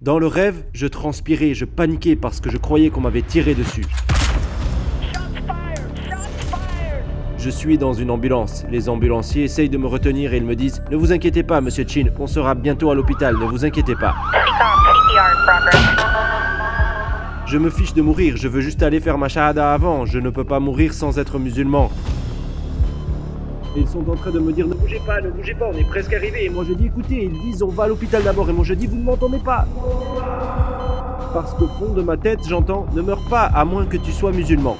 Dans le rêve, je transpirais, je paniquais parce que je croyais qu'on m'avait tiré dessus. Je suis dans une ambulance. Les ambulanciers essayent de me retenir et ils me disent « Ne vous inquiétez pas, monsieur Chin, on sera bientôt à l'hôpital, ne vous inquiétez pas. » Je me fiche de mourir, je veux juste aller faire ma shahada avant, je ne peux pas mourir sans être musulman. Et ils sont en train de me dire ne bougez pas, on est presque arrivé. Et moi je dis écoutez, ils disent on va à l'hôpital d'abord. Et moi je dis vous ne m'entendez pas. Parce qu'au fond de ma tête j'entends ne meurs pas à moins que tu sois musulman.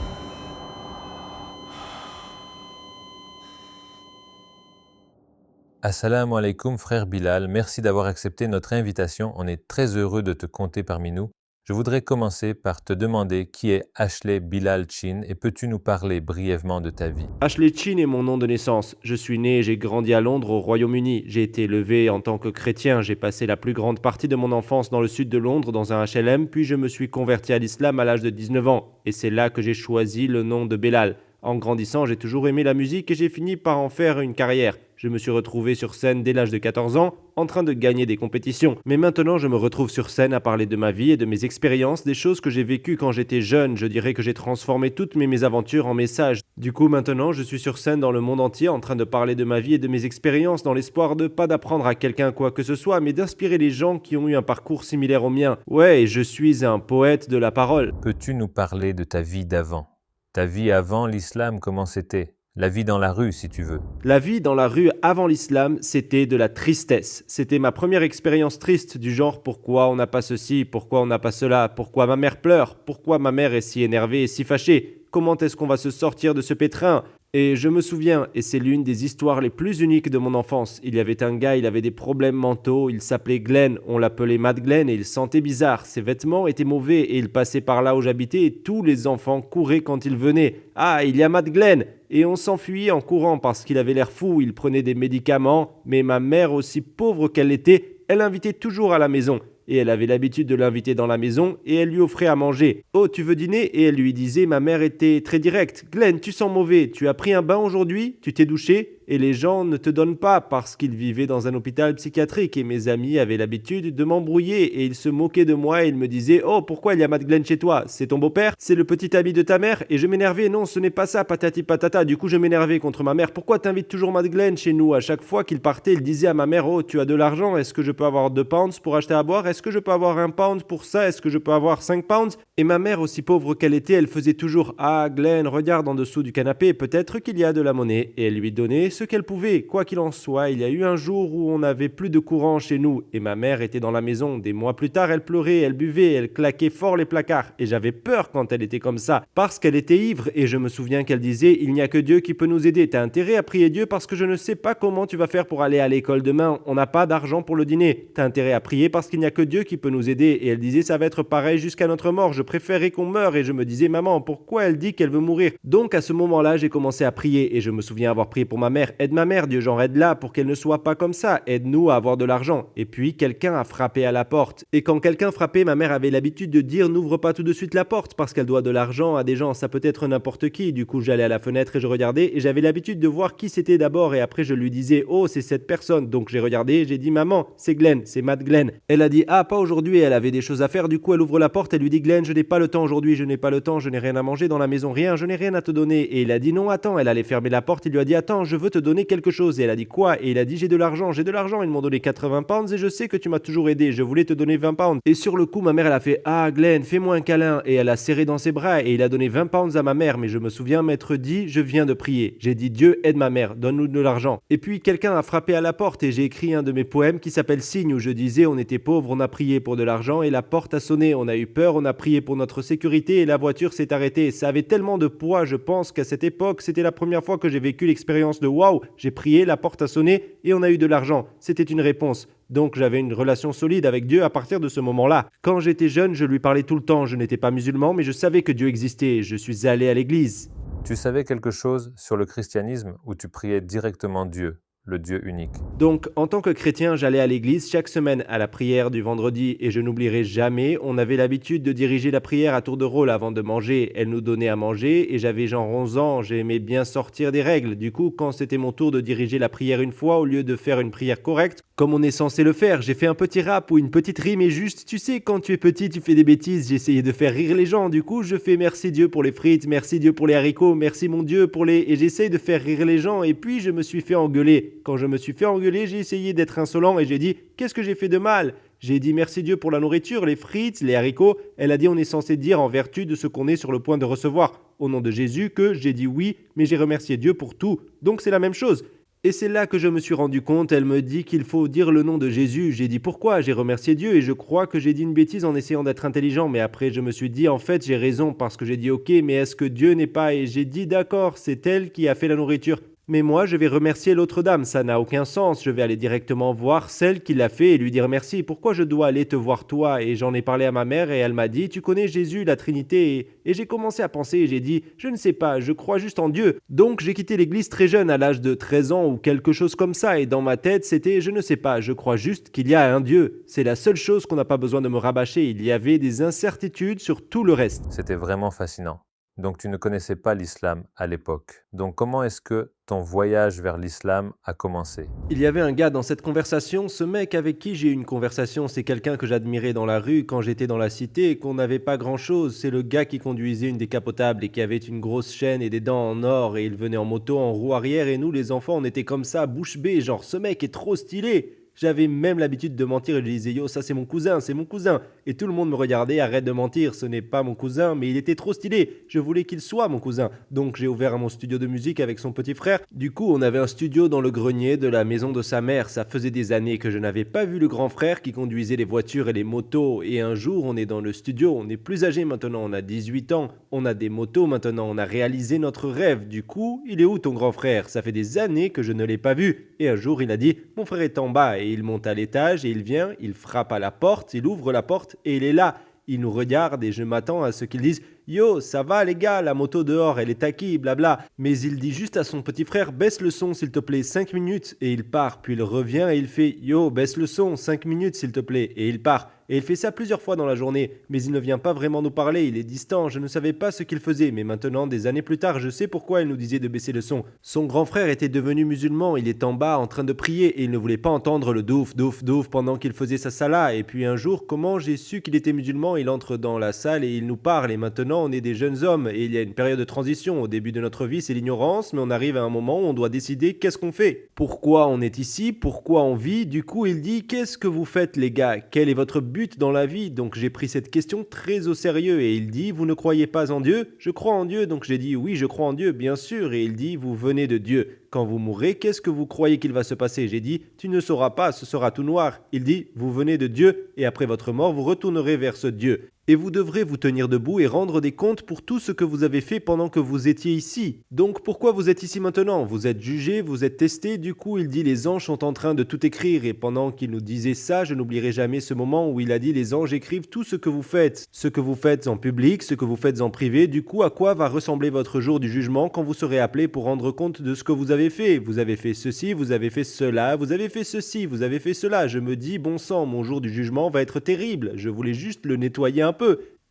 Assalamu alaikum frère Bilal, merci d'avoir accepté notre invitation, on est très heureux de te compter parmi nous. Je voudrais commencer par te demander qui est Ashley Bilal Chin et peux-tu nous parler brièvement de ta vie? Ashley Chin est mon nom de naissance. Je suis né et j'ai grandi à Londres au Royaume-Uni. J'ai été élevé en tant que chrétien. J'ai passé la plus grande partie de mon enfance dans le sud de Londres dans un HLM, puis je me suis converti à l'islam à l'âge de 19 ans. Et c'est là que j'ai choisi le nom de Belal. En grandissant, j'ai toujours aimé la musique et j'ai fini par en faire une carrière. Je me suis retrouvé sur scène dès l'âge de 14 ans, en train de gagner des compétitions. Mais maintenant, je me retrouve sur scène à parler de ma vie et de mes expériences, des choses que j'ai vécues quand j'étais jeune. Je dirais que j'ai transformé toutes mes mésaventures en messages. Du coup, maintenant, je suis sur scène dans le monde entier en train de parler de ma vie et de mes expériences dans l'espoir de pas d'apprendre à quelqu'un quoi que ce soit, mais d'inspirer les gens qui ont eu un parcours similaire au mien. Ouais, et je suis un poète de la parole. Peux-tu nous parler de ta vie d'avant? Ta vie avant l'islam, comment c'était? La vie dans la rue, si tu veux. La vie dans la rue avant l'islam, c'était de la tristesse. C'était ma première expérience triste du genre pourquoi on n'a pas ceci, pourquoi on n'a pas cela, pourquoi ma mère pleure, pourquoi ma mère est si énervée et si fâchée, comment est-ce qu'on va se sortir de ce pétrin? Et je me souviens, et c'est l'une des histoires les plus uniques de mon enfance, il y avait un gars, il avait des problèmes mentaux, il s'appelait Glenn, on l'appelait Mad Glenn et il sentait bizarre, ses vêtements étaient mauvais et il passait par là où j'habitais et tous les enfants couraient quand il venait. Ah, il y a Mad Glenn! Et on s'enfuyait en courant parce qu'il avait l'air fou, il prenait des médicaments, mais ma mère, aussi pauvre qu'elle était, elle l'invitait toujours à la maison. Et elle avait l'habitude de l'inviter dans la maison et elle lui offrait à manger. « Oh, tu veux dîner ?» Et elle lui disait, ma mère était très directe. « Glenn, tu sens mauvais, tu as pris un bain aujourd'hui, tu t'es douché ?» Et les gens ne te donnent pas parce qu'ils vivaient dans un hôpital psychiatrique et mes amis avaient l'habitude de m'embrouiller et ils se moquaient de moi et ils me disaient « Oh, pourquoi il y a Mad Glenn chez toi? C'est ton beau-père? C'est le petit ami de ta mère ?» Et je m'énervais, non, ce n'est pas ça, patati patata. Du coup, je m'énervais contre ma mère. Pourquoi t'invites toujours Mad Glenn chez nous? À chaque fois qu'il partait, il disait à ma mère « Oh, tu as de l'argent, est-ce que je peux avoir 2 pounds pour acheter à boire? Est-ce que je peux avoir 1 pound pour ça? Est-ce que je peux avoir 5 pounds? » Et ma mère, aussi pauvre qu'elle était, elle faisait toujours « Ah, Glenn, regarde en dessous du canapé, peut-être qu'il y a de la monnaie. » Et elle lui donnait ce qu'elle pouvait. Quoi qu'il en soit, il y a eu un jour où on n'avait plus de courant chez nous et ma mère était dans la maison. Des mois plus tard, elle pleurait, elle buvait, elle claquait fort les placards et j'avais peur quand elle était comme ça parce qu'elle était ivre et je me souviens qu'elle disait « Il n'y a que Dieu qui peut nous aider. T'as intérêt à prier Dieu parce que je ne sais pas comment tu vas faire pour aller à l'école demain. On n'a pas d'argent pour le dîner. T'as intérêt à prier parce qu'il n'y a que Dieu qui peut nous aider. » Et elle disait « Ça va être pareil jusqu'à notre mort. Je préférerais qu'on meure. » Et je me disais « Maman, pourquoi elle dit qu'elle veut mourir ?» Donc à ce moment-là, j'ai commencé à prier et je me souviens avoir prié pour ma mère. « Aide ma mère, Dieu, genre aide-la pour qu'elle ne soit pas comme ça. Aide-nous à avoir de l'argent. » Et puis quelqu'un a frappé à la porte. Et quand quelqu'un frappait, ma mère avait l'habitude de dire « N'ouvre pas tout de suite la porte parce qu'elle doit de l'argent à des gens. Ça peut être n'importe qui. » Du coup, j'allais à la fenêtre et je regardais et j'avais l'habitude de voir qui c'était d'abord et après je lui disais « Oh, c'est cette personne. » Donc j'ai regardé et j'ai dit « Maman, c'est Glenn, c'est Mad Glenn. » Elle a dit « Ah, pas aujourd'hui. » Elle avait des choses à faire. Du coup, elle ouvre la porte, elle lui dit « Glenn, je n'ai pas le temps aujourd'hui. Je n'ai pas le temps. Je n'ai rien à manger dans la maison. Rien. Je n'ai rien à te donner. » Et il a dit « Non, attends. » Elle allait fermer la porte. Il lui a dit « Attends, je veux te donner quelque chose. » Et elle a dit « Quoi ?» Et il a dit « J'ai de l'argent. J'ai de l'argent. Ils m'ont donné 80 pounds et je sais que tu m'as toujours aidé. Je voulais te donner 20 pounds. » Et sur le coup, ma mère, elle a fait « Ah, Glenn, fais-moi un câlin. » Et elle a serré dans ses bras et il a donné 20 pounds à ma mère. Mais je me souviens m'être dit « Je viens de prier. » J'ai dit « Dieu, aide ma mère. Donne-nous de l'argent. » Et puis quelqu'un a frappé à la porte et j'ai écrit un de mes poèmes qui s'appelle Signe où je disais « On était pauvres, on a prié pour de l'argent et la porte a sonné. On a eu peur, on a prié pour notre sécurité et la voiture s'est arrêtée. » Ça avait tellement de poids, je pense qu'à cette époque, c'était la première fois que j'ai vécu l'expérience de « Waouh, j'ai prié, la porte a sonné et on a eu de l'argent. » C'était une réponse. Donc j'avais une relation solide avec Dieu à partir de ce moment-là. Quand j'étais jeune, je lui parlais tout le temps. Je n'étais pas musulman, mais je savais que Dieu existait. Je suis allé à l'église. Tu savais quelque chose sur le christianisme ou tu priais directement Dieu? le Dieu unique. Donc, en tant que chrétien, j'allais à l'église chaque semaine à la prière du vendredi et je n'oublierai jamais, on avait l'habitude de diriger la prière à tour de rôle avant de manger. Elle nous donnait à manger et j'avais genre 11 ans, j'aimais bien sortir des règles. Du coup, quand c'était mon tour de diriger la prière une fois, au lieu de faire une prière correcte, comme on est censé le faire, j'ai fait un petit rap ou une petite rime et juste, tu sais, quand tu es petit, tu fais des bêtises, j'ai essayé de faire rire les gens. Du coup, je fais merci Dieu pour les frites, merci Dieu pour les haricots, merci mon Dieu pour les... Et j'essaye de faire rire les gens et puis je me suis fait engueuler. Quand je me suis fait engueuler, j'ai essayé d'être insolent et j'ai dit « Qu'est-ce que j'ai fait de mal ?» J'ai dit merci Dieu pour la nourriture, les frites, les haricots. Elle a dit on est censé dire en vertu de ce qu'on est sur le point de recevoir. Au nom de Jésus que j'ai dit oui, mais j'ai remercié Dieu pour tout. Donc c'est la même chose. Et c'est là que je me suis rendu compte, elle me dit qu'il faut dire le nom de Jésus. J'ai dit pourquoi? J'ai remercié Dieu et je crois que j'ai dit une bêtise en essayant d'être intelligent. Mais après je me suis dit en fait j'ai raison parce que j'ai dit ok mais est-ce que Dieu n'est pas? Et j'ai dit d'accord, c'est elle qui a fait la nourriture. Mais moi, je vais remercier l'autre dame, ça n'a aucun sens. Je vais aller directement voir celle qui l'a fait et lui dire merci. Pourquoi je dois aller te voir toi? Et j'en ai parlé à ma mère et elle m'a dit, tu connais Jésus, la Trinité. Et j'ai commencé à penser et j'ai dit, je ne sais pas, je crois juste en Dieu. Donc j'ai quitté l'église très jeune, à l'âge de 13 ans ou quelque chose comme ça. Et dans ma tête, c'était, je ne sais pas, je crois juste qu'il y a un Dieu. C'est la seule chose qu'on n'a pas besoin de me rabâcher. Il y avait des incertitudes sur tout le reste. C'était vraiment fascinant. Donc tu ne connaissais pas l'islam à l'époque. Donc comment est-ce que ton voyage vers l'islam a commencé? Il y avait un gars dans cette conversation, ce mec avec qui j'ai eu une conversation, c'est quelqu'un que j'admirais dans la rue quand j'étais dans la cité et qu'on n'avait pas grand-chose. C'est le gars qui conduisait une décapotable et qui avait une grosse chaîne et des dents en or et il venait en moto en roue arrière et nous les enfants on était comme ça, bouche bée, genre ce mec est trop stylé. J'avais même l'habitude de mentir et je disais yo ça c'est mon cousin, c'est mon cousin. Et tout le monde me regardait, arrête de mentir, ce n'est pas mon cousin, mais il était trop stylé. Je voulais qu'il soit mon cousin. Donc j'ai ouvert mon studio de musique avec son petit frère. Du coup on avait un studio dans le grenier de la maison de sa mère. Ça faisait des années que je n'avais pas vu le grand frère qui conduisait les voitures et les motos. Et un jour on est dans le studio, on est plus âgé maintenant, on a 18 ans. On a des motos maintenant, on a réalisé notre rêve. Du coup, il est où ton grand frère? Ça fait des années que je ne l'ai pas vu. Et un jour il a dit, mon frère est en bas. Et il monte à l'étage et il vient, il frappe à la porte, il ouvre la porte et il est là. Il nous regarde et je m'attends à ce qu'il dise Yo, ça va les gars, la moto dehors, elle est à qui, blabla. Mais il dit juste à son petit frère baisse le son s'il te plaît, 5 minutes. Et il part, puis il revient et il fait Yo, baisse le son, 5 minutes s'il te plaît. Et il part. Et il fait ça plusieurs fois dans la journée, mais il ne vient pas vraiment nous parler, il est distant, je ne savais pas ce qu'il faisait, mais maintenant, des années plus tard, je sais pourquoi il nous disait de baisser le son. Son grand frère était devenu musulman, il est en bas en train de prier et il ne voulait pas entendre le douf, douf, douf pendant qu'il faisait sa salat. Et puis un jour, comment j'ai su qu'il était musulman? Il entre dans la salle et il nous parle et maintenant on est des jeunes hommes et il y a une période de transition. Au début de notre vie, c'est l'ignorance, mais on arrive à un moment où on doit décider qu'est-ce qu'on fait. Pourquoi on est ici? Pourquoi on vit? Du coup, il dit, qu'est-ce que vous faites les gars? Quel est votre but dans la vie? Donc j'ai pris cette question très au sérieux et il dit, vous ne croyez pas en Dieu? Je crois en Dieu, donc j'ai dit, oui, je crois en Dieu, bien sûr. Et il dit, vous venez de Dieu. Quand vous mourrez, qu'est-ce que vous croyez qu'il va se passer? J'ai dit, tu ne sauras pas, ce sera tout noir. Il dit, vous venez de Dieu et après votre mort, vous retournerez vers ce Dieu. Et vous devrez vous tenir debout et rendre des comptes pour tout ce que vous avez fait pendant que vous étiez ici. Donc pourquoi vous êtes ici maintenant? Vous êtes jugé, vous êtes testé. Du coup, il dit les anges sont en train de tout écrire. Et pendant qu'il nous disait ça, je n'oublierai jamais ce moment où il a dit les anges écrivent tout ce que vous faites. Ce que vous faites en public, ce que vous faites en privé. Du coup, à quoi va ressembler votre jour du jugement quand vous serez appelé pour rendre compte de ce que vous avez fait? Vous avez fait ceci, vous avez fait cela, vous avez fait ceci, vous avez fait cela. Je me dis, bon sang, mon jour du jugement va être terrible. Je voulais juste le nettoyer un peu.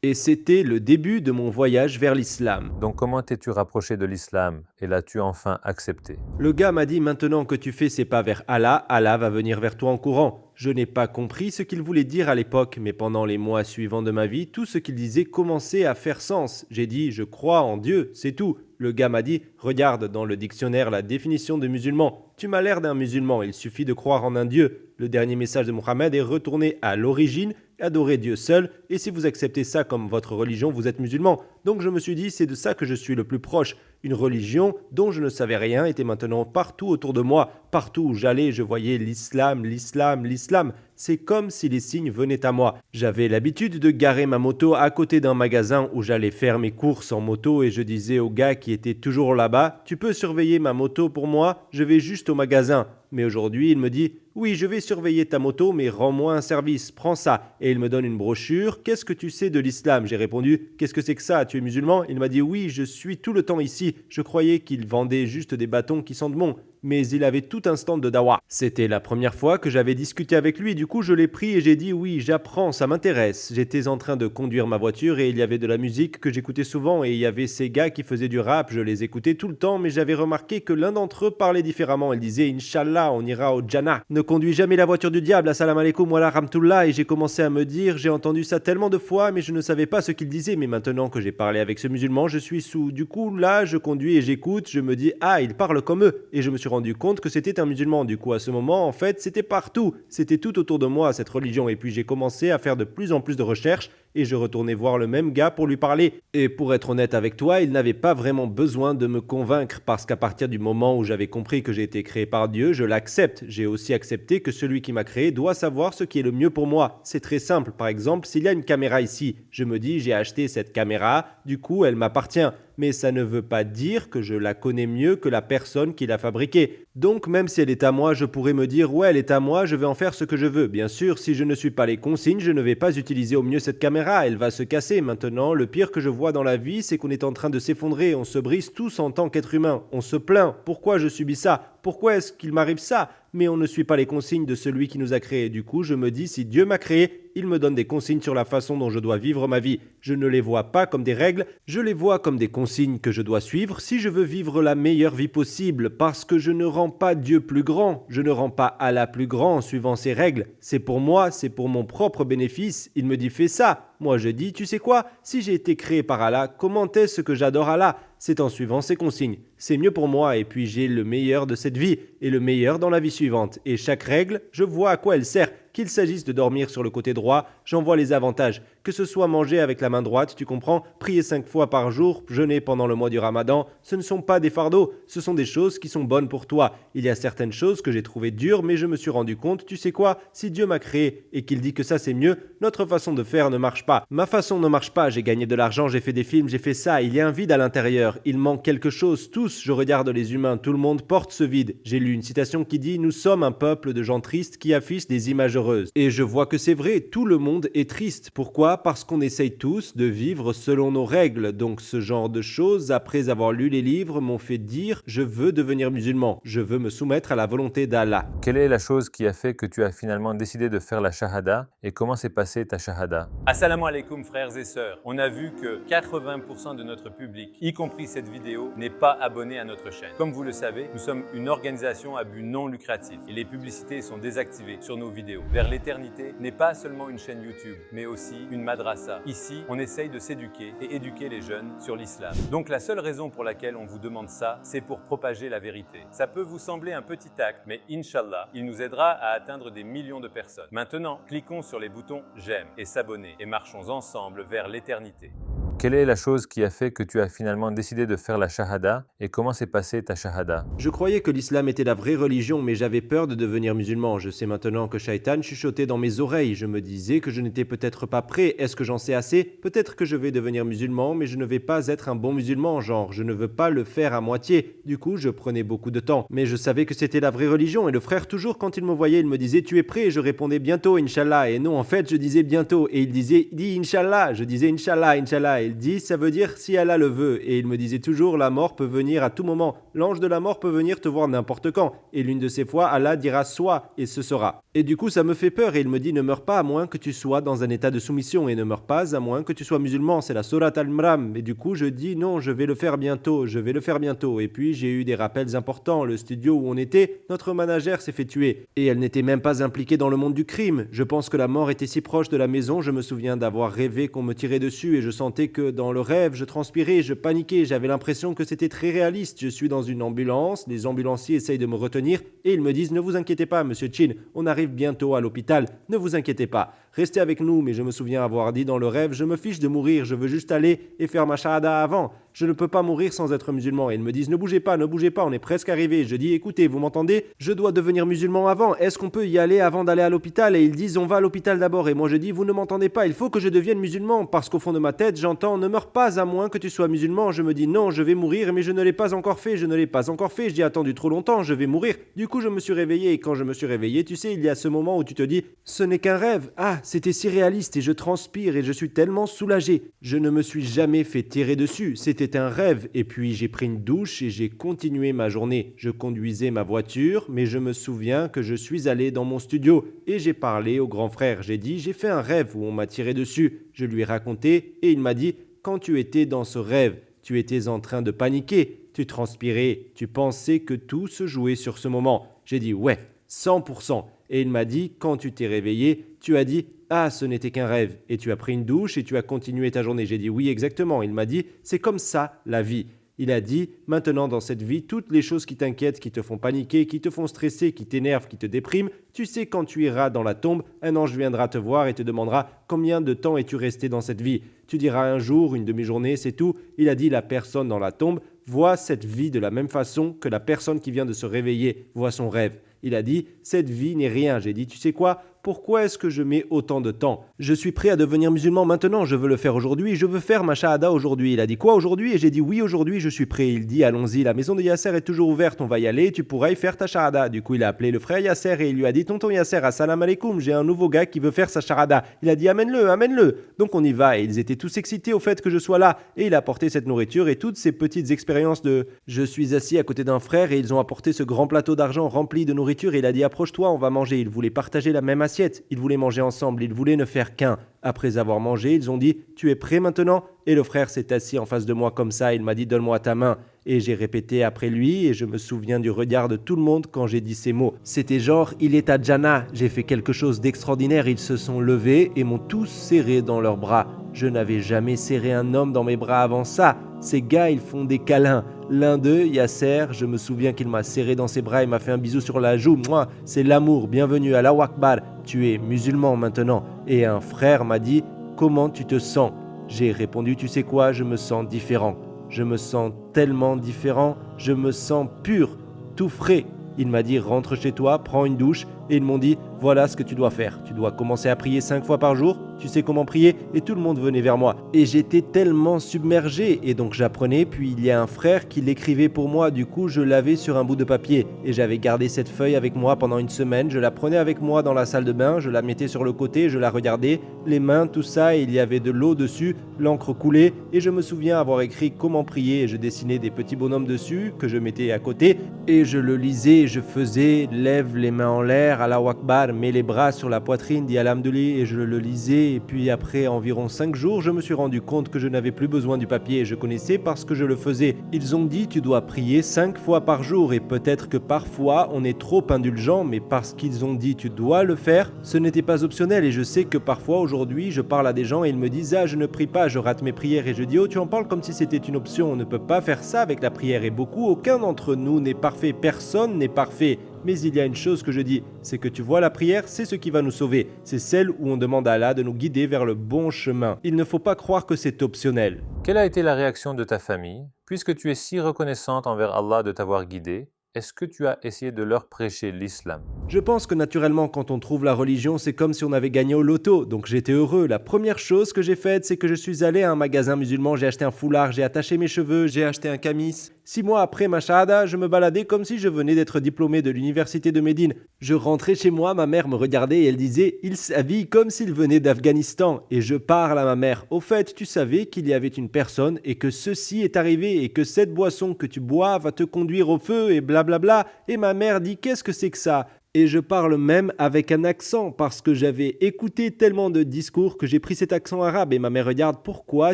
Et c'était le début de mon voyage vers l'islam. Donc comment t'es-tu rapproché de l'islam et l'as-tu enfin accepté? Le gars m'a dit maintenant que tu fais c'est pas vers Allah, Allah va venir vers toi en courant. Je n'ai pas compris ce qu'il voulait dire à l'époque, mais pendant les mois suivants de ma vie, tout ce qu'il disait commençait à faire sens. J'ai dit je crois en Dieu, c'est tout. Le gars m'a dit regarde dans le dictionnaire la définition de musulman. Tu m'as l'air d'un musulman, il suffit de croire en un Dieu. Le dernier message de Mohammed est retourné à l'origine, adorer Dieu seul, et si vous acceptez ça comme votre religion, vous êtes musulman. Donc je me suis dit, c'est de ça que je suis le plus proche. Une religion dont je ne savais rien était maintenant partout autour de moi. Partout où j'allais, je voyais l'islam, l'islam, l'islam. C'est comme si les signes venaient à moi. J'avais l'habitude de garer ma moto à côté d'un magasin où j'allais faire mes courses en moto et je disais au gars qui était toujours là-bas, tu peux surveiller ma moto pour moi, je vais juste au magasin. Mais aujourd'hui, il me dit « Oui, je vais surveiller ta moto, mais rends-moi un service, prends ça. » Et il me donne une brochure. « Qu'est-ce que tu sais de l'islam ?» J'ai répondu « Qu'est-ce que c'est que ça? Tu es musulman ?» Il m'a dit « Oui, je suis tout le temps ici. Je croyais qu'il vendait juste des bâtons qui sentent bon. » Mais il avait tout un stand de dawa. C'était la première fois que j'avais discuté avec lui, du coup je l'ai pris et j'ai dit oui, j'apprends, ça m'intéresse. J'étais en train de conduire ma voiture et il y avait de la musique que j'écoutais souvent et il y avait ces gars qui faisaient du rap, je les écoutais tout le temps, mais j'avais remarqué que l'un d'entre eux parlait différemment. Il disait Inch'Allah, on ira au Jannah. Ne conduis jamais la voiture du diable, assalamu alaikum wa rahmatullah. Et j'ai commencé à me dire, j'ai entendu ça tellement de fois, mais je ne savais pas ce qu'il disait. Mais maintenant que j'ai parlé avec ce musulman, je suis sous. Du coup, là, je conduis et j'écoute, je me dis, ah, il parle comme eux. Et je me suis rendu compte que c'était un musulman. Du coup, à ce moment, en fait, c'était partout. C'était tout autour de moi, cette religion. Et puis, j'ai commencé à faire de plus en plus de recherches et je retournais voir le même gars pour lui parler. Et pour être honnête avec toi, il n'avait pas vraiment besoin de me convaincre parce qu'à partir du moment où j'avais compris que j'ai été créé par Dieu, je l'accepte. J'ai aussi accepté que celui qui m'a créé doit savoir ce qui est le mieux pour moi. C'est très simple. Par exemple, s'il y a une caméra ici, je me dis, j'ai acheté cette caméra, du coup, elle m'appartient. Mais ça ne veut pas dire que je la connais mieux que la personne qui l'a fabriquée. Donc même si elle est à moi, je pourrais me dire ouais, elle est à moi, je vais en faire ce que je veux. Bien sûr, si je ne suis pas les consignes, je ne vais pas utiliser au mieux cette caméra, elle va se casser. Maintenant, le pire que je vois dans la vie, c'est qu'on est en train de s'effondrer, on se brise tous en tant qu'être humain. On se plaint, pourquoi je subis ça? Pourquoi est-ce qu'il m'arrive ça? Mais on ne suit pas les consignes de celui qui nous a créés. Du coup, je me dis, si Dieu m'a créé, il me donne des consignes sur la façon dont je dois vivre ma vie. Je ne les vois pas comme des règles, je les vois comme des consignes que je dois suivre si je veux vivre la meilleure vie possible, parce que je ne rends pas Dieu plus grand, je ne rends pas Allah plus grand en suivant ses règles. C'est pour moi, c'est pour mon propre bénéfice. Il me dit fais ça. Moi je dis, tu sais quoi, si j'ai été créé par Allah, comment est-ce que j'adore Allah? C'est en suivant ses consignes. C'est mieux pour moi et puis j'ai le meilleur de cette vie et le meilleur dans la vie suivante. Et chaque règle, je vois à quoi elle sert. Qu'il s'agisse de dormir sur le côté droit, j'en vois les avantages. Que ce soit manger avec la main droite, tu comprends, prier 5 fois par jour, jeûner pendant le mois du Ramadan, ce ne sont pas des fardeaux, ce sont des choses qui sont bonnes pour toi. Il y a certaines choses que j'ai trouvées dures, mais je me suis rendu compte, tu sais quoi, si Dieu m'a créé et qu'il dit que ça c'est mieux, notre façon de faire ne marche pas. Ma façon ne marche pas, j'ai gagné de l'argent, j'ai fait des films, j'ai fait ça, il y a un vide à l'intérieur, il manque quelque chose, tous, je regarde les humains, tout le monde porte ce vide. J'ai lu une citation qui dit « Nous sommes un peuple de gens tristes qui affichent des images heureuses ». Et je vois que c'est vrai, tout le monde est triste. Pourquoi? Parce qu'on essaye tous de vivre selon nos règles. Donc ce genre de choses, après avoir lu les livres, m'ont fait dire « Je veux devenir musulman, je veux me soumettre à la volonté d'Allah ». Quelle est la chose qui a fait que tu as finalement décidé de faire la shahada et comment s'est passée ta shahada? Assalamu alaikum frères et sœurs. On a vu que 80% de notre public, y compris cette vidéo, n'est pas abonné à notre chaîne. Comme vous le savez, nous sommes une organisation à but non lucratif et les publicités sont désactivées sur nos vidéos. Vers l'éternité n'est pas seulement une chaîne YouTube, mais aussi une madrasa. Ici, on essaye de s'éduquer et éduquer les jeunes sur l'islam. Donc la seule raison pour laquelle on vous demande ça, c'est pour propager la vérité. Ça peut vous sembler un petit acte, mais Inch'Allah, il nous aidera à atteindre des millions de personnes. Maintenant, cliquons sur les boutons j'aime et s'abonner et marchons ensemble vers l'éternité. Quelle est la chose qui a fait que tu as finalement décidé de faire la shahada et comment s'est passée ta shahada? Je croyais que l'islam était la vraie religion, mais j'avais peur de devenir musulman. Je sais maintenant que Shaitan chuchotait dans mes oreilles. Je me disais que je n'étais peut-être pas prêt. Est-ce que j'en sais assez? Peut-être que je vais devenir musulman, mais je ne vais pas être un bon musulman, genre je ne veux pas le faire à moitié. Du coup, je prenais beaucoup de temps. Mais je savais que c'était la vraie religion et le frère, toujours quand il me voyait, il me disait tu es prêt? Et je répondais bientôt, Inch'Allah. Et non, en fait, je disais bientôt. Et il disait dis Inch'Allah. Je disais Inch'Allah, Inch'Allah. Il dit ça veut dire si Allah le veut et il me disait toujours la mort peut venir à tout moment, l'ange de la mort peut venir te voir n'importe quand et l'une de ces fois Allah dira soit et ce sera. Et du coup ça me fait peur et il me dit ne meurs pas à moins que tu sois dans un état de soumission et ne meurs pas à moins que tu sois musulman, c'est la Surat Al-Imran. Et du coup je dis non, je vais le faire bientôt, je vais le faire bientôt. Et puis j'ai eu des rappels importants, le studio où on était, notre manager s'est fait tuer et elle n'était même pas impliquée dans le monde du crime. Je pense que la mort était si proche de la maison, je me souviens d'avoir rêvé qu'on me tirait dessus et je sentais que dans le rêve, je transpirais, je paniquais, j'avais l'impression que c'était très réaliste. Je suis dans une ambulance, les ambulanciers essayent de me retenir et ils me disent « Ne vous inquiétez pas, monsieur Chin, on arrive bientôt à l'hôpital, ne vous inquiétez pas, restez avec nous. » Mais je me souviens avoir dit dans le rêve « Je me fiche de mourir, je veux juste aller et faire ma shahada avant. » je ne peux pas mourir sans être musulman. Et ils me disent, ne bougez pas, on est presque arrivé. Je dis, écoutez, vous m'entendez? Je dois devenir musulman avant. Est-ce qu'on peut y aller avant d'aller à l'hôpital? Et ils disent, on va à l'hôpital d'abord. Et moi je dis, vous ne m'entendez pas, il faut que je devienne musulman. Parce qu'au fond de ma tête, j'entends, ne meurs pas à moins que tu sois musulman. Je me dis, non, je vais mourir, mais je ne l'ai pas encore fait, Je dis, attendu trop longtemps, je vais mourir. Du coup, je me suis réveillé. Et quand je me suis réveillé, tu sais, il y a ce moment où tu te dis, ce n'est qu'un rêve. Ah, c'était si réaliste et je transpire et je suis tellement soulagé. Je ne me suis jamais fait tirer dessus. C'était un rêve. Et puis, j'ai pris une douche et j'ai continué ma journée. Je conduisais ma voiture, mais je me souviens que je suis allé dans mon studio et j'ai parlé au grand frère. J'ai dit, j'ai fait un rêve où on m'a tiré dessus. Je lui ai raconté et il m'a dit, quand tu étais dans ce rêve, tu étais en train de paniquer, tu transpirais, tu pensais que tout se jouait sur ce moment. J'ai dit, ouais, 100%. Et il m'a dit, quand tu t'es réveillé, tu as dit, ah, ce n'était qu'un rêve. Et tu as pris une douche et tu as continué ta journée. J'ai dit, oui, exactement. Il m'a dit, c'est comme ça la vie. Il a dit, maintenant dans cette vie, toutes les choses qui t'inquiètent, qui te font paniquer, qui te font stresser, qui t'énervent, qui te dépriment, tu sais quand tu iras dans la tombe, un ange viendra te voir et te demandera combien de temps es-tu resté dans cette vie. Tu diras un jour, une demi-journée, c'est tout. Il a dit, la personne dans la tombe voit cette vie de la même façon que la personne qui vient de se réveiller voit son rêve. Il a dit, cette vie n'est rien. J'ai dit, tu sais quoi? Pourquoi est-ce que je mets autant de temps? Je suis prêt à devenir musulman maintenant, je veux le faire aujourd'hui, je veux faire ma shahada aujourd'hui. Il a dit quoi aujourd'hui? Et j'ai dit oui, aujourd'hui je suis prêt. Il dit allons-y, la maison de Yasser est toujours ouverte, on va y aller, tu pourras y faire ta shahada. Du coup il a appelé le frère Yasser et il lui a dit tonton Yasser, assalamu alaikum, j'ai un nouveau gars qui veut faire sa shahada. Il a dit amène-le. Donc on y va et ils étaient tous excités au fait que je sois là. Et il a apporté cette nourriture et toutes ces petites expériences de je suis assis à côté d'un frère et ils ont apporté ce grand plateau d'argent rempli de nourriture et il a dit approche-toi, on va manger. Il voulait partager la même assiette. Ils voulaient manger ensemble, ils voulaient ne faire qu'un. Après avoir mangé, ils ont dit « Tu es prêt maintenant ?» Et le frère s'est assis en face de moi comme ça, il m'a dit « Donne-moi ta main ». Et j'ai répété après lui et je me souviens du regard de tout le monde quand j'ai dit ces mots. C'était genre « Il est à Jannah ». J'ai fait quelque chose d'extraordinaire, ils se sont levés et m'ont tous serré dans leurs bras. Je n'avais jamais serré un homme dans mes bras avant ça. Ces gars, ils font des câlins. L'un d'eux, Yasser, je me souviens qu'il m'a serré dans ses bras et m'a fait un bisou sur la joue. Moi, c'est l'amour, bienvenue, Allahu Akbar. Tu es musulman maintenant. Et un frère m'a dit, comment tu te sens? J'ai répondu, tu sais quoi, je me sens différent. Je me sens tellement différent, je me sens pur, tout frais. Il m'a dit, rentre chez toi, prends une douche. Et ils m'ont dit, voilà ce que tu dois faire. Tu dois commencer à prier 5 fois par jour. Tu sais comment prier? Et tout le monde venait vers moi. Et j'étais tellement submergé. Et donc j'apprenais. Puis il y a un frère qui l'écrivait pour moi. Du coup, je l'avais sur un bout de papier. Et j'avais gardé cette feuille avec moi pendant une semaine. Je la prenais avec moi dans la salle de bain. Je la mettais sur le côté. Je la regardais. Les mains, tout ça. Et il y avait de l'eau dessus. L'encre coulait. Et je me souviens avoir écrit comment prier. Et je dessinais des petits bonhommes dessus que je mettais à côté. Et je le lisais. Et je faisais lève les mains en l'air. Allahu Akbar, mets les bras sur la poitrine, dis Alhamdoulilah, et je le lisais. Et puis après environ 5 jours, je me suis rendu compte que je n'avais plus besoin du papier et je connaissais parce que je le faisais. Ils ont dit tu dois prier 5 fois par jour et peut-être que parfois on est trop indulgent, mais parce qu'ils ont dit tu dois le faire, ce n'était pas optionnel. Et je sais que parfois aujourd'hui je parle à des gens et ils me disent ah je ne prie pas, je rate mes prières et je dis oh tu en parles comme si c'était une option, on ne peut pas faire ça avec la prière. Et aucun d'entre nous n'est parfait, personne n'est parfait. Mais il y a une chose que je dis, c'est que tu vois la prière, c'est ce qui va nous sauver. C'est celle où on demande à Allah de nous guider vers le bon chemin. Il ne faut pas croire que c'est optionnel. Quelle a été la réaction de ta famille? Puisque tu es si reconnaissante envers Allah de t'avoir guidé, est-ce que tu as essayé de leur prêcher l'islam? Je pense que naturellement, quand on trouve la religion, c'est comme si on avait gagné au loto. Donc j'étais heureux. La première chose que j'ai faite, c'est que je suis allé à un magasin musulman, j'ai acheté un foulard, j'ai attaché mes cheveux, j'ai acheté un camis. 6 mois après ma shahada, je me baladais comme si je venais d'être diplômé de l'université de Médine. Je rentrais chez moi, ma mère me regardait et elle disait « Il s'habille comme s'il venait d'Afghanistan ». Et je parle à ma mère « Au fait, tu savais qu'il y avait une personne et que ceci est arrivé et que cette boisson que tu bois va te conduire au feu et blablabla ». Et ma mère dit « Qu'est-ce que c'est que ça ?» Et je parle même avec un accent parce que j'avais écouté tellement de discours que j'ai pris cet accent arabe. Et ma mère regarde « Pourquoi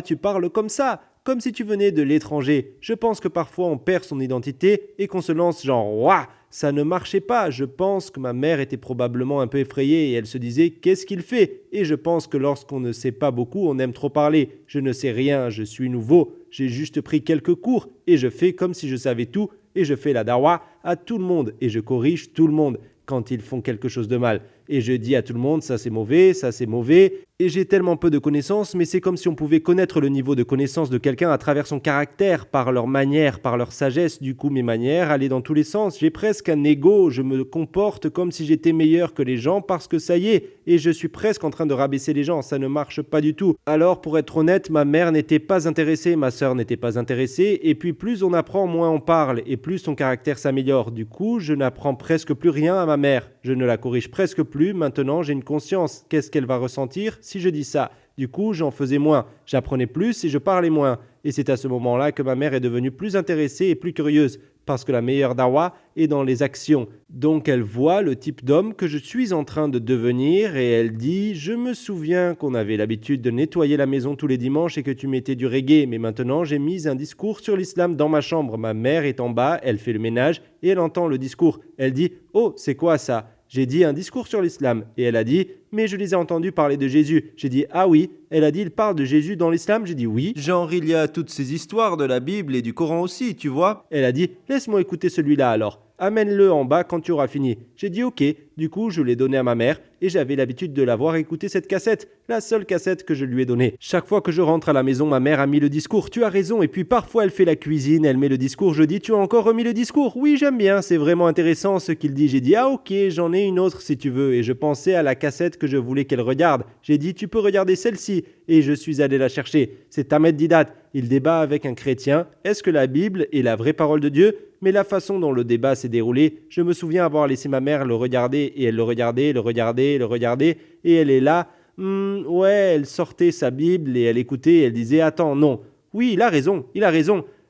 tu parles comme ça ?» Comme si tu venais de l'étranger. Je pense que parfois on perd son identité et qu'on se lance genre « Ouah !» Ça ne marchait pas. Je pense que ma mère était probablement un peu effrayée et elle se disait « Qu'est-ce qu'il fait ?» Et je pense que lorsqu'on ne sait pas beaucoup, on aime trop parler. Je ne sais rien, je suis nouveau. J'ai juste pris quelques cours et je fais comme si je savais tout et je fais la dawa à tout le monde et je corrige tout le monde quand ils font quelque chose de mal. Et je dis à tout le monde, ça c'est mauvais, Et j'ai tellement peu de connaissances, mais c'est comme si on pouvait connaître le niveau de connaissance de quelqu'un à travers son caractère, par leur manière, par leur sagesse. Du coup, mes manières allaient dans tous les sens. J'ai presque un ego, je me comporte comme si j'étais meilleur que les gens parce que ça y est, et je suis presque en train de rabaisser les gens, ça ne marche pas du tout. Alors, pour être honnête, ma mère n'était pas intéressée, ma sœur n'était pas intéressée, et puis plus on apprend, moins on parle, et plus son caractère s'améliore. Du coup, je n'apprends presque plus rien à ma mère. Je ne la corrige presque plus, maintenant j'ai une conscience. Qu'est-ce qu'elle va ressentir si je dis ça? Du coup, j'en faisais moins, j'apprenais plus et je parlais moins. Et c'est à ce moment-là que ma mère est devenue plus intéressée et plus curieuse, parce que la meilleure dawa est dans les actions. Donc elle voit le type d'homme que je suis en train de devenir et elle dit « Je me souviens qu'on avait l'habitude de nettoyer la maison tous les dimanches et que tu mettais du reggae, mais maintenant j'ai mis un discours sur l'islam dans ma chambre. Ma mère est en bas, elle fait le ménage et elle entend le discours. Elle dit « Oh, c'est quoi ça ?» J'ai dit un discours sur l'islam et elle a dit « Mais je les ai entendus parler de Jésus. » J'ai dit « Ah oui ?» Elle a dit « Il parle de Jésus dans l'islam ?» J'ai dit « Oui. » Genre il y a toutes ces histoires de la Bible et du Coran aussi, tu vois. Elle a dit « Laisse-moi écouter celui-là alors. Amène-le en bas quand tu auras fini. » J'ai dit « Ok. » Du coup, je l'ai donné à ma mère et j'avais l'habitude de la voir écouter cette cassette, la seule cassette que je lui ai donnée. Chaque fois que je rentre à la maison, ma mère a mis le discours. Tu as raison. Et puis parfois, elle fait la cuisine, elle met le discours. Je dis, tu as encore remis le discours? Oui, j'aime bien. C'est vraiment intéressant ce qu'il dit. J'ai dit, ah ok, j'en ai une autre si tu veux. Et je pensais à la cassette que je voulais qu'elle regarde. J'ai dit, tu peux regarder celle-ci. Et je suis allé la chercher. C'est Ahmed Didat. Il débat avec un chrétien. Est-ce que la Bible est la vraie parole de Dieu? Mais la façon dont le débat s'est déroulé, je me souviens avoir laissé ma mère le regarder et elle le regardait, et elle est là. Ouais, elle sortait sa Bible et elle écoutait et elle disait « Attends, non. Oui, il a raison. »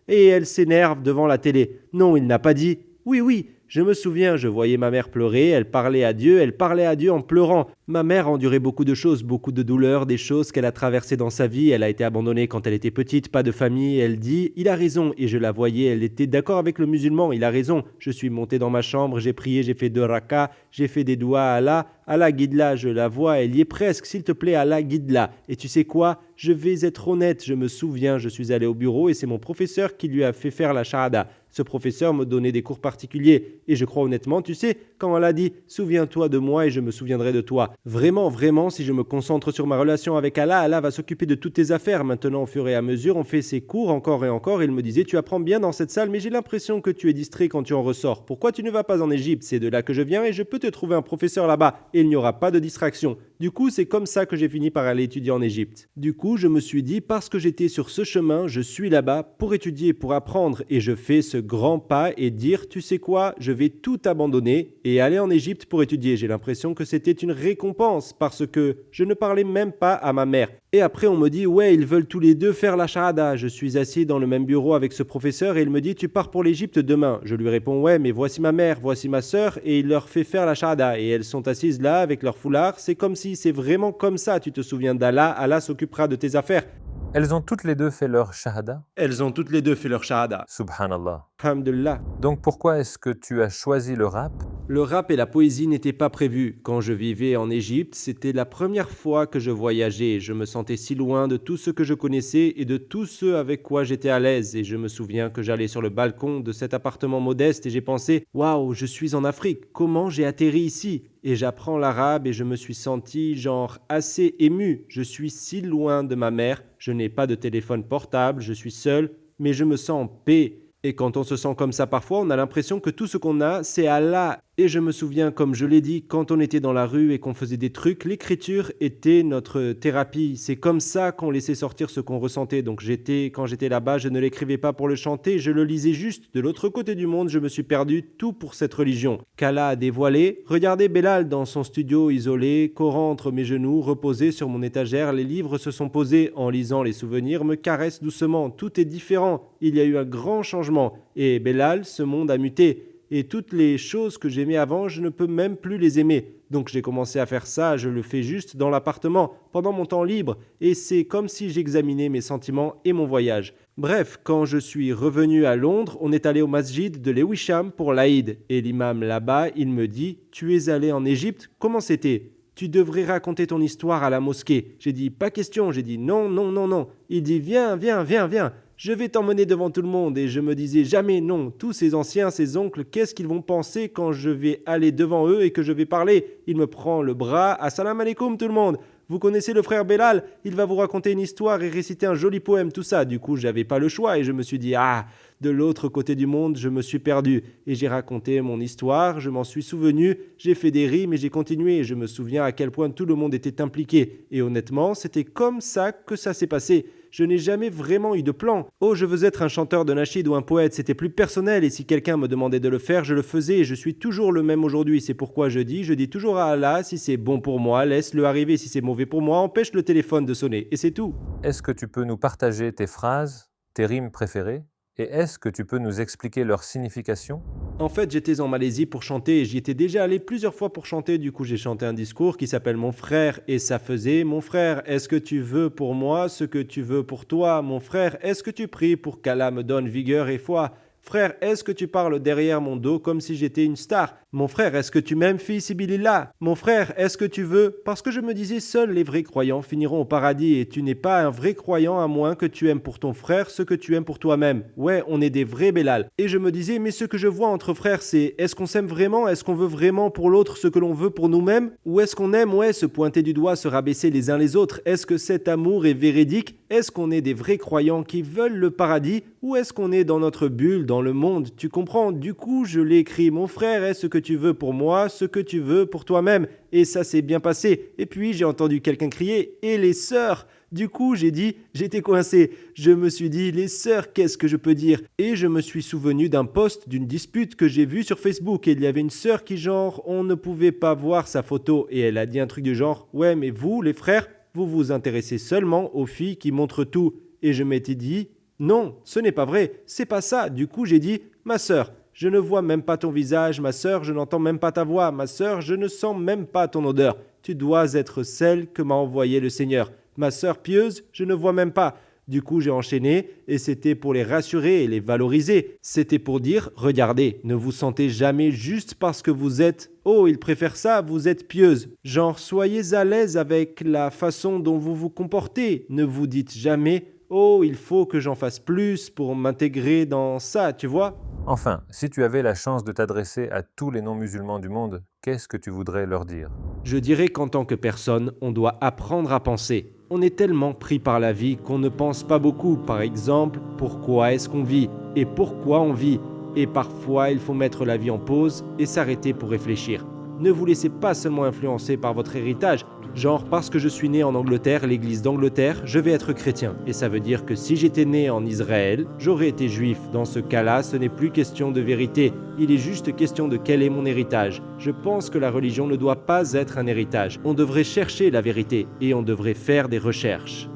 Et elle s'énerve devant la télé. Non, il n'a pas dit « Oui, oui. » Je me souviens, je voyais ma mère pleurer, elle parlait à Dieu en pleurant. Ma mère endurait beaucoup de choses, beaucoup de douleurs, des choses qu'elle a traversées dans sa vie. Elle a été abandonnée quand elle était petite, pas de famille. Elle dit « Il a raison » et je la voyais, elle était d'accord avec le musulman, il a raison. Je suis monté dans ma chambre, j'ai prié, j'ai fait 2 rakas, j'ai fait des doigts à Allah. Allah guide-la, je la vois, elle y est presque, s'il te plaît Allah guide-la. Et tu sais quoi? Je vais être honnête, je me souviens, je suis allé au bureau et c'est mon professeur qui lui a fait faire la shahada. Ce professeur me donnait des cours particuliers et je crois honnêtement, tu sais, quand Allah dit « Souviens-toi de moi et je me souviendrai de toi ». Vraiment, vraiment, si je me concentre sur ma relation avec Allah, Allah va s'occuper de toutes tes affaires. Maintenant, au fur et à mesure, on fait ses cours encore et encore. Il me disait « Tu apprends bien dans cette salle, mais j'ai l'impression que tu es distrait quand tu en ressors. Pourquoi tu ne vas pas en Égypte? C'est de là que je viens et je peux te trouver un professeur là-bas et il n'y aura pas de distraction. » Du coup, c'est comme ça que j'ai fini par aller étudier en Égypte. Du coup, je me suis dit, parce que j'étais sur ce chemin, je suis là-bas pour étudier, pour apprendre et je fais ce grand pas et dire, tu sais quoi, je vais tout abandonner et aller en Égypte pour étudier. J'ai l'impression que c'était une récompense parce que je ne parlais même pas à ma mère. Et après, on me dit, ouais, ils veulent tous les deux faire la shahada. Je suis assis dans le même bureau avec ce professeur et il me dit, tu pars pour l'Égypte demain. Je lui réponds, ouais, mais voici ma mère, voici ma sœur et il leur fait faire la shahada. Et elles sont assises là avec leur foulard. C'est comme si c'est vraiment comme ça. Tu te souviens d'Allah, Allah s'occupera de tes affaires. Elles ont toutes les deux fait leur shahada? Elles ont toutes les deux fait leur shahada. Subhanallah. Alhamdulillah. Donc pourquoi est-ce que tu as choisi le rap? Le rap et la poésie n'étaient pas prévus. Quand je vivais en Égypte, c'était la première fois que je voyageais. Je me sentais si loin de tout ce que je connaissais et de tous ceux avec quoi j'étais à l'aise. Et je me souviens que j'allais sur le balcon de cet appartement modeste et j'ai pensé « Waouh, je suis en Afrique. Comment j'ai atterri ici ?» Et j'apprends l'arabe et je me suis senti genre assez ému. Je suis si loin de ma mère. Je n'ai pas de téléphone portable. Je suis seul, mais je me sens en paix. Et quand on se sent comme ça parfois, on a l'impression que tout ce qu'on a, c'est Allah. Et je me souviens, comme je l'ai dit, quand on était dans la rue et qu'on faisait des trucs, l'écriture était notre thérapie. C'est comme ça qu'on laissait sortir ce qu'on ressentait. Donc quand j'étais là-bas, je ne l'écrivais pas pour le chanter, je le lisais juste. De l'autre côté du monde, je me suis perdu, tout pour cette religion qu'Allah a dévoilée. Regardez Belal dans son studio isolé, Coran entre mes genoux, reposé sur mon étagère. Les livres se sont posés. En lisant les souvenirs, me caressent doucement. Tout est différent. Il y a eu un grand changement. Et Belal, ce monde a muté. Et toutes les choses que j'aimais avant, je ne peux même plus les aimer. Donc j'ai commencé à faire ça, je le fais juste dans l'appartement, pendant mon temps libre, et c'est comme si j'examinais mes sentiments et mon voyage. Bref, quand je suis revenu à Londres, on est allé au masjid de Lewisham pour l'Aïd, et l'imam là-bas, il me dit « Tu es allé en Égypte, comment c'était ?» Tu devrais raconter ton histoire à la mosquée. J'ai dit « Pas question », j'ai dit « Non, non, non, non ». Il dit « Viens, viens, viens, viens ». Je vais t'emmener devant tout le monde et je me disais jamais non. Tous ces anciens, ces oncles, qu'est-ce qu'ils vont penser quand je vais aller devant eux et que je vais parler? Il me prend le bras. Assalamu alaikum tout le monde. Vous connaissez le frère Bellal? Il va vous raconter une histoire et réciter un joli poème, tout ça. Du coup, j'avais pas le choix et je me suis dit, ah, de l'autre côté du monde, je me suis perdu. Et j'ai raconté mon histoire, je m'en suis souvenu, j'ai fait des rimes et j'ai continué. Et je me souviens à quel point tout le monde était impliqué. Et honnêtement, c'était comme ça que ça s'est passé. Je n'ai jamais vraiment eu de plan. Oh, je veux être un chanteur de Nachid ou un poète, c'était plus personnel et si quelqu'un me demandait de le faire, je le faisais et je suis toujours le même aujourd'hui. C'est pourquoi je dis toujours à Allah, si c'est bon pour moi, laisse-le arriver. Si c'est mauvais pour moi, empêche le téléphone de sonner. Et c'est tout. Est-ce que tu peux nous partager tes phrases, tes rimes préférées? Et est-ce que tu peux nous expliquer leur signification? En fait, j'étais en Malaisie pour chanter et j'y étais déjà allé plusieurs fois pour chanter. Du coup, j'ai chanté un discours qui s'appelle Mon frère et ça faisait Mon frère, est-ce que tu veux pour moi ce que tu veux pour toi? Mon frère, est-ce que tu pries pour qu'Allah me donne vigueur et foi? Frère, est-ce que tu parles derrière mon dos comme si j'étais une star? Mon frère, est-ce que tu m'aimes, fils Sibylla? Mon frère, est-ce que tu veux? Parce que je me disais, seuls les vrais croyants finiront au paradis et tu n'es pas un vrai croyant à moins que tu aimes pour ton frère ce que tu aimes pour toi-même. Ouais, on est des vrais Bellal. Et je me disais, mais ce que je vois entre frères, c'est est-ce qu'on s'aime vraiment? Est-ce qu'on veut vraiment pour l'autre ce que l'on veut pour nous-mêmes? Ou est-ce qu'on aime, ouais, se pointer du doigt, se rabaisser les uns les autres? Est-ce que cet amour est véridique? Est-ce qu'on est des vrais croyants qui veulent le paradis? Ou est-ce qu'on est dans notre bulle, dans le monde? Tu comprends? Du coup, je l'ai écrit, mon frère, est ce que tu veux pour moi, ce que tu veux pour toi-même. Et ça s'est bien passé. Et puis, j'ai entendu quelqu'un crier, et les sœurs? Du coup, j'ai dit, j'étais coincé. Je me suis dit, les sœurs, qu'est-ce que je peux dire? Et je me suis souvenu d'un post, d'une dispute que j'ai vue sur Facebook. Et il y avait une sœur qui, genre, on ne pouvait pas voir sa photo. Et elle a dit un truc du genre, ouais, mais vous, les frères, vous vous intéressez seulement aux filles qui montrent tout. Et je m'étais dit, non, ce n'est pas vrai, c'est pas ça. Du coup, j'ai dit, ma sœur, je ne vois même pas ton visage, ma sœur, je n'entends même pas ta voix, ma sœur, je ne sens même pas ton odeur. Tu dois être celle que m'a envoyée le Seigneur. Ma sœur pieuse, je ne vois même pas. Du coup, j'ai enchaîné et c'était pour les rassurer et les valoriser. C'était pour dire, regardez, ne vous sentez jamais juste parce que vous êtes « Oh, il préfère ça, vous êtes pieuse ». Genre, soyez à l'aise avec la façon dont vous vous comportez. Ne vous dites jamais « Oh, il faut que j'en fasse plus pour m'intégrer dans ça », tu vois? Enfin, si tu avais la chance de t'adresser à tous les non-musulmans du monde, qu'est-ce que tu voudrais leur dire? Je dirais qu'en tant que personne, on doit apprendre à penser. On est tellement pris par la vie qu'on ne pense pas beaucoup. Par exemple, pourquoi est-ce qu'on vit? Et pourquoi on vit? Et parfois, il faut mettre la vie en pause et s'arrêter pour réfléchir. Ne vous laissez pas seulement influencer par votre héritage. Genre, parce que je suis né en Angleterre, l'église d'Angleterre, je vais être chrétien. Et ça veut dire que si j'étais né en Israël, j'aurais été juif. Dans ce cas-là, ce n'est plus question de vérité. Il est juste question de quel est mon héritage. Je pense que la religion ne doit pas être un héritage. On devrait chercher la vérité et on devrait faire des recherches.